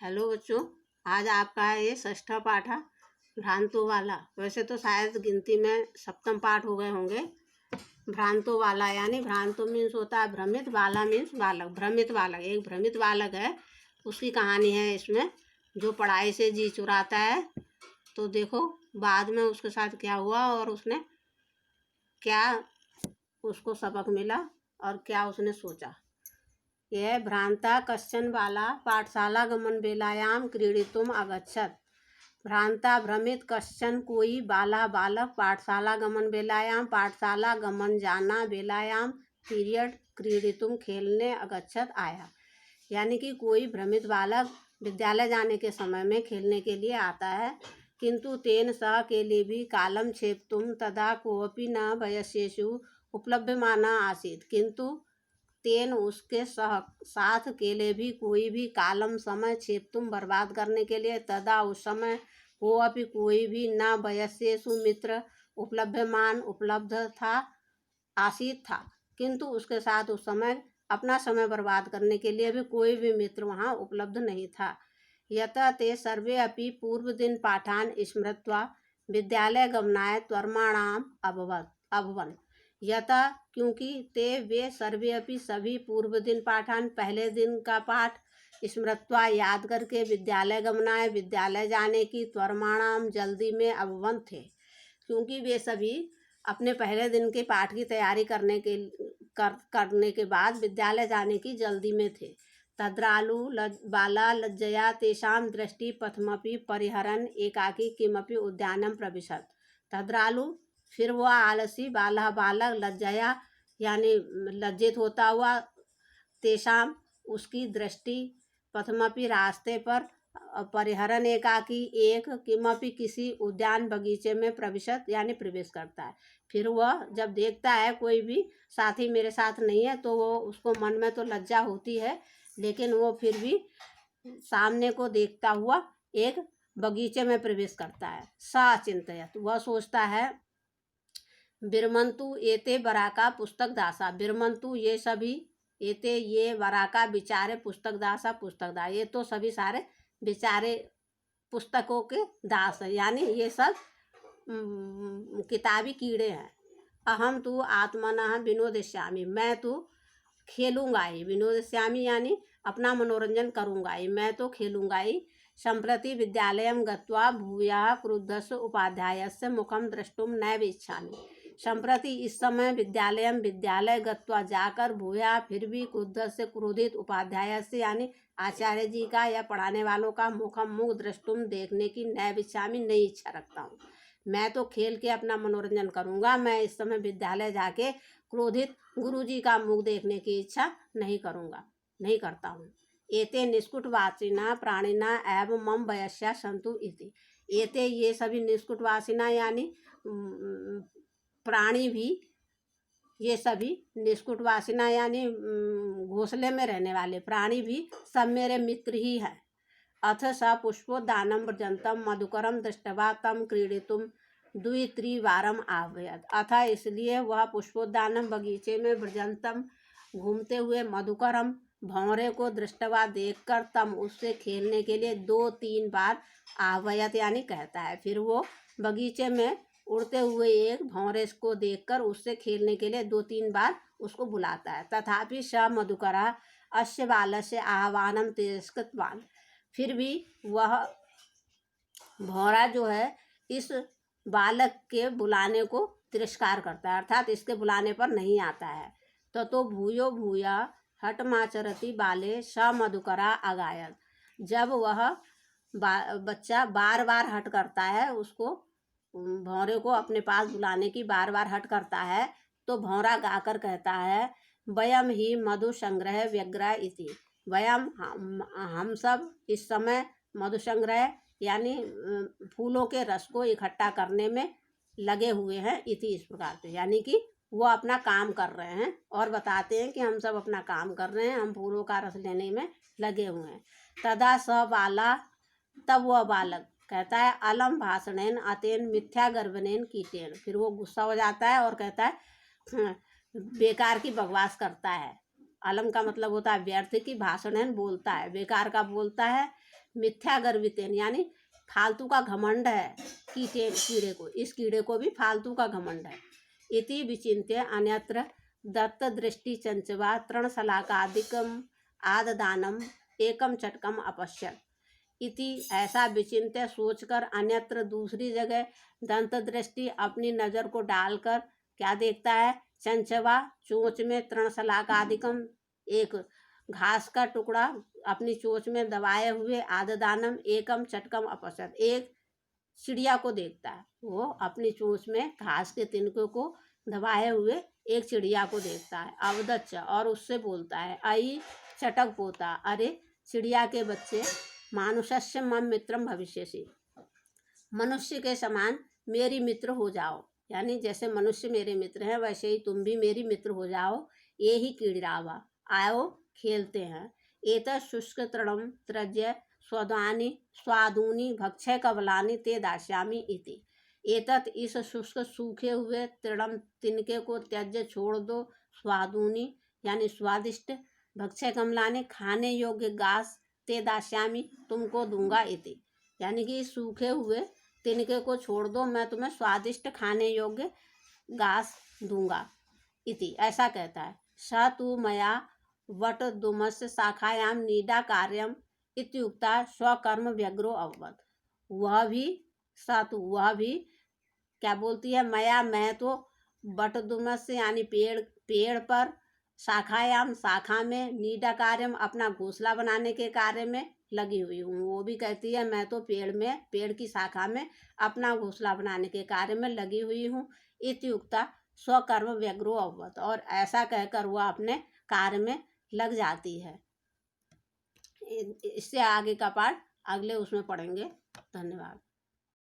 Hello बच्चों, आज आपका है ये षष्ठा पाठ है भ्रांतों वाला। वैसे तो शायद गिनती में सप्तम पाठ हो गए होंगे। भ्रांतों वाला यानी भ्रांतो मीन्स होता है भ्रमित, वाला मीन्स बालक। भ्रमित बालक, एक भ्रमित बालक है, उसकी कहानी है इसमें, जो पढ़ाई से जी चुराता है। तो देखो बाद में उसके साथ क्या हुआ और उसने क्या उसको सबक मिला और क्या उसने सोचा। यह भ्रांता कश्चन बाला पाठशाला गमन बेलायाम क्रीडितुम अगच्छत। भ्रांता भ्रमित कश्चन कोई बाला बालक पाठशाला गमन बेलायाम पाठशाला गमन जाना बेलायाम पीरियड क्रीडितुम खेलने अगच्छत आया। यानी कि कोई भ्रमित बालक विद्यालय जाने के समय में खेलने के लिए आता है, किंतु तेन सह के लिए भी कालम छेपतुम तदा कोपी न वयस्येषु उपलभ्यमाना आसीत। किंतु तेन उसके साथ केले भी कोई भी कालम समय छेपतुम बर्बाद करने के लिए तदा उस समय वो अभी कोई भी न वयस्येषु मित्र उपलभ्यमान उपलब्ध था आसीत था, किंतु उसके साथ उस समय अपना समय बर्बाद करने के लिए भी कोई भी मित्र वहाँ उपलब्ध नहीं था। यत ते सर्वे अपि पूर्व दिन पाठान स्मृत्वा विद्यालय गमनाय त्वर्माणाम अभवन। यथा क्योंकि ते वे सर्वे अपि सभी पूर्व दिन पाठान पहले दिन का पाठ स्मृत्वा याद करके विद्यालय गमनाए विद्यालय जाने की त्वरमाणाम जल्दी में अभवन थे। क्योंकि वे सभी अपने पहले दिन के पाठ की तैयारी करने के बाद विद्यालय जाने की जल्दी में थे। तद्रालु बाला लज्जया तेषां दृष्टि पथमपि परिहरन एकाकी किमपि उद्यानम प्रविशत। तद्रालु फिर वह आलसी बालक लज्जया यानी लज्जित होता हुआ तेषाम उसकी दृष्टि पथमपि रास्ते पर परिहरन एकाकी एक किमपि किसी उद्यान बगीचे में प्रविशत यानी प्रवेश करता है। फिर वह जब देखता है कोई भी साथी मेरे साथ नहीं है तो वो उसको मन में तो लज्जा होती है, लेकिन वो फिर भी सामने को देखता हुआ एक बगीचे में प्रवेश करता है। सा चिंतयत, वह सोचता है बिरमंतु एते बराका पुस्तक दासा। बिरमंतु ये सभी, एते ये बराका विचारे पुस्तक दासा पुस्तक दास, ये तो सभी सारे बेचारे पुस्तकों के दास हैं, यानी ये सब किताबी कीड़े हैं। अहम तो आत्मनः विनोदिष्यामि, मैं तो खेलूँगा ही। विनोदिष्यामि यानी अपना मनोरंजन करूँगा ही, मैं तो खेलूँगा ही। सम्प्रति विद्यालयं गत्वा भूयः क्रुद्धस्य उपाध्यायस्य मुखं द्रष्टुम नैव इच्छामि। सम्प्रति इस समय विद्यालय गत्वा जाकर भूया फिर भी क्रुद्धस्य क्रोधित उपाध्यायस्य यानी आचार्य जी का या पढ़ाने वालों का मुख द्रष्टुम देखने की नैव इच्छामि नहीं इच्छा रखता हूँ। मैं तो खेल के अपना मनोरंजन करूँगा, मैं इस समय विद्यालय जाके क्रोधित गुरुजी का मुख देखने की इच्छा नहीं करता हूँ। एते निष्कुटवासिना प्राणिना एवं मम वयस्या संतु इति। एते ये सभी निष्कुटवासिना यानी प्राणी भी, ये सभी निष्कुटवासिना यानी घोंसले में रहने वाले प्राणी भी सब मेरे मित्र ही हैं। अथ स पुष्पोद्यानं व्रजन्तं मधुकरं दृष्ट्वा तं क्रीडितुं द्वित्रिवारम् आह्वयत्। अथा इसलिए वह पुष्पोद्यानम बगीचे में व्रजन्तम घूमते हुए मधुकरम भंवरे को दृष्टवा देखकर तम उससे खेलने के लिए 2-3 बार आह्वयत यानी कहता है। फिर वो बगीचे में उड़ते हुए एक भंवरे को देखकर उससे खेलने के लिए 2-3 बार उसको बुलाता है। तथापि स मधुकरा अस्य बालस्य आह्वानं तिरस्कृतवान्। फिर भी वह भौरा जो है इस बालक के बुलाने को तिरस्कार करता है, अर्थात इसके बुलाने पर नहीं आता है। तो भूयो भूया हठमाचरति बाले स मधुकरा अगायत। जब वह बच्चा बार बार हट करता है, उसको भौरे को अपने पास बुलाने की बार बार हट करता है, तो भौरा गाकर कहता है वयम ही मधु संग्रह व्यग्रह इति। वयम हम सब इस समय मधु संग्रह यानी फूलों के रस को इकट्ठा करने में लगे हुए हैं इति, इस प्रकार से, यानी कि वो अपना काम कर रहे हैं और बताते हैं कि हम सब अपना काम कर रहे हैं, हम फूलों का रस लेने में लगे हुए हैं। तदा स बाला, तब वह बालक कहता है अलम भाषणेन अतेन मिथ्या गर्भनेन कीटेन। फिर वो गुस्सा हो जाता है और कहता है बेकार की बकवास करता है। अलम का मतलब होता है व्यर्थ की, भाषणेन बोलता है, बेकार का बोलता है, मिथ्या गर्वितेन यानी फालतू का घमंड है, कीटेन कीड़े को, इस कीड़े को भी फालतू का घमंड है। इति विचिन्त्य अन्यत्र दत्त दृष्टि चंचवा तृणशलाकादिकम आददानम एकम चटकम अपश्यत। इति ऐसा विचिन्त्य सोचकर अन्यत्र दूसरी जगह दंत दृष्टि अपनी नजर को डालकर क्या देखता है, चंचवा चोंच में तृणशलाकादिकम एक घास का टुकड़ा अपनी चोंच में दबाए हुए, आददानम एकम चटकम अपश्यत एक चिड़िया को देखता है। वो अपनी चोंच में घास के तिनकों को दबाए हुए एक चिड़िया को देखता है। अवदच्च और उससे बोलता है, आई चटक पोता, अरे चिड़िया के बच्चे, मानुषस्य मम मित्रम भविष्यसि, मनुष्य के समान मेरी मित्र हो जाओ, यानी जैसे मनुष्य मेरे मित्र हैं वैसे ही तुम भी मेरी मित्र हो जाओ। ये ही क्रीड़ावा, आओ खेलते हैं। एतत् शुष्क तृणम त्रज्य स्वादूनी भक्षय कबलानी ते दास्यामी इति। एतत् इस शुष्क सूखे हुए तृणम तिनके को त्यज्य छोड़ दो, स्वादूनी यानी स्वादिष्ट, भक्षय कमलानी खाने योग्य घास, ते दास्यामी तुमको दूंगा इति, यानी कि सूखे हुए तिनके को छोड़ दो, मैं तुम्हें स्वादिष्ट खाने योग्य घास दूंगा इति, ऐसा कहता है। स तु मया वट दुमस्य शाखायाम नीडा कार्यम इत्युक्ता स्वकर्म व्यग्रो अभवत्। वह भी क्या बोलती है, मैं तो वट दुमस्य यानी पेड़ पर, शाखायाम शाखा में, नीडा कार्यम अपना घोंसला बनाने के कार्य में लगी हुई हूँ। वो भी कहती है मैं तो पेड़ की शाखा में अपना घोंसला बनाने के कार्य में लगी हुई हूँ। इत्युक्ता स्वकर्म व्यग्रो अभवत्, और ऐसा कहकर वह अपने कार्य में लग जाती है। इससे आगे का पाठ अगले उसमें पढ़ेंगे। धन्यवाद।